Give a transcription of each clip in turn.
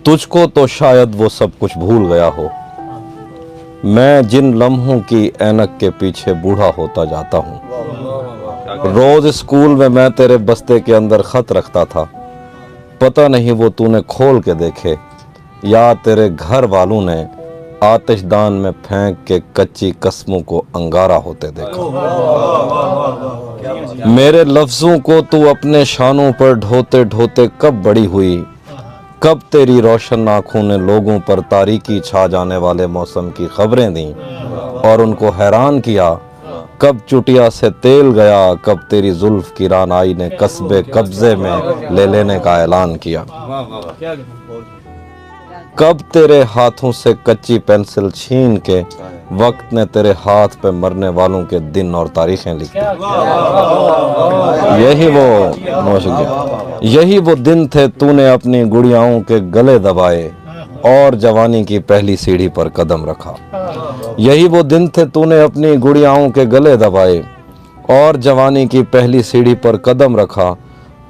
तुझको तो शायद वो सब कुछ भूल गया हो, मैं जिन लम्हों की ऐनक के पीछे बूढ़ा होता जाता हूँ। रोज स्कूल में मैं तेरे बस्ते के अंदर खत रखता था, पता नहीं वो तूने खोल के देखे या तेरे घर वालों ने आतिशदान में फेंक के कच्ची कस्मों को अंगारा होते देखा। मेरे लफ्जों को तू अपने शानों पर ढोते ढोते कब बड़ी हुई, कब तेरी रोशन आंखों ने लोगों पर तारीकी छा जाने वाले मौसम की खबरें दी और उनको हैरान किया, कब चुटिया से तेल गया, कब तेरी जुल्फ की रानाई ने कस्बे कब्जे में ले लेने का ऐलान किया, कब तेरे हाथों से कच्ची पेंसिल छीन के वक्त ने तेरे हाथ पे मरने वालों के दिन और तारीखें लिखी। यही वो दिन थे तूने अपनी गुड़ियाओं के गले दबाए और जवानी की पहली सीढ़ी पर कदम रखा। यही वो दिन थे तूने अपनी गुड़ियाओं के गले दबाए और जवानी की पहली सीढ़ी पर कदम रखा।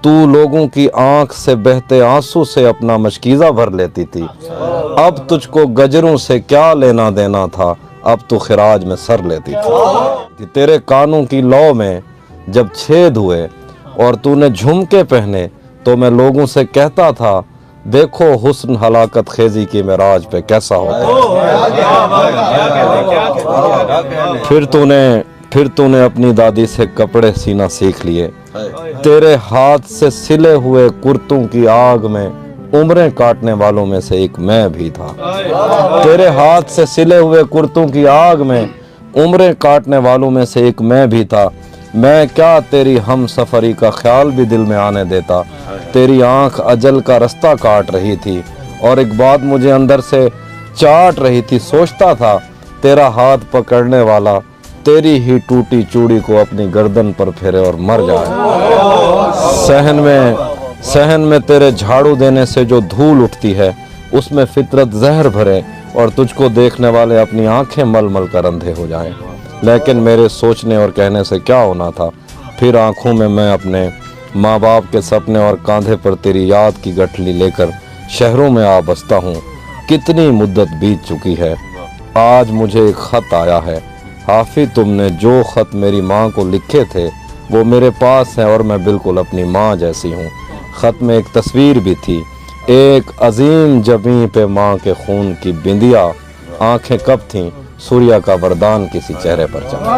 तू लोगों की आंख से बहते आंसू से अपना मशकीज़ा भर लेती थी, अब तुझको गजरों से क्या लेना देना था, अब तू खिराज में सर लेती थी। तेरे कानों की लौ में जब छेद हुए और तूने झुमके पहने तो मैं लोगों से कहता था, देखो हुस्न हलाकत खेजी की मेराज पे कैसा होता है। फिर तूने अपनी दादी से कपड़े सीना सीख लिए, तेरे हाथ से सिले हुए कुर्तों की आग में उम्रें काटने वालों में से एक मैं भी था। तेरे हाथ से सिले हुए कुर्तों की आग में उम्रें काटने वालों में से एक मैं भी था। मैं क्या तेरी हम सफरी का ख्याल भी दिल में आने देता, तेरी आंख अजल का रास्ता काट रही थी और एक बात मुझे अंदर से चाट रही थी। सोचता था तेरा हाथ पकड़ने वाला तेरी ही टूटी चूड़ी को अपनी गर्दन पर फेरे और मर जाए। सहन में तेरे झाड़ू देने से जो धूल उठती है उसमें फितरत जहर भरे और तुझको देखने वाले अपनी आंखें मल मल कर अंधे हो जाएं। लेकिन मेरे सोचने और कहने से क्या होना था, फिर आंखों में मैं अपने माँ बाप के सपने और कांधे पर तेरी याद की गठली लेकर शहरों में आ बसता हूँ। कितनी मुद्दत बीत चुकी है, आज मुझे एक खत आया है। हाफिज, तुमने जो खत मेरी माँ को लिखे थे वो मेरे पास है और मैं बिल्कुल अपनी माँ जैसी हूँ। खत में एक तस्वीर भी थी, एक अजीम जबीं पे माँ के खून की बिंदिया, आंखें कब थीं सूर्या का वरदान किसी चेहरे पर चला।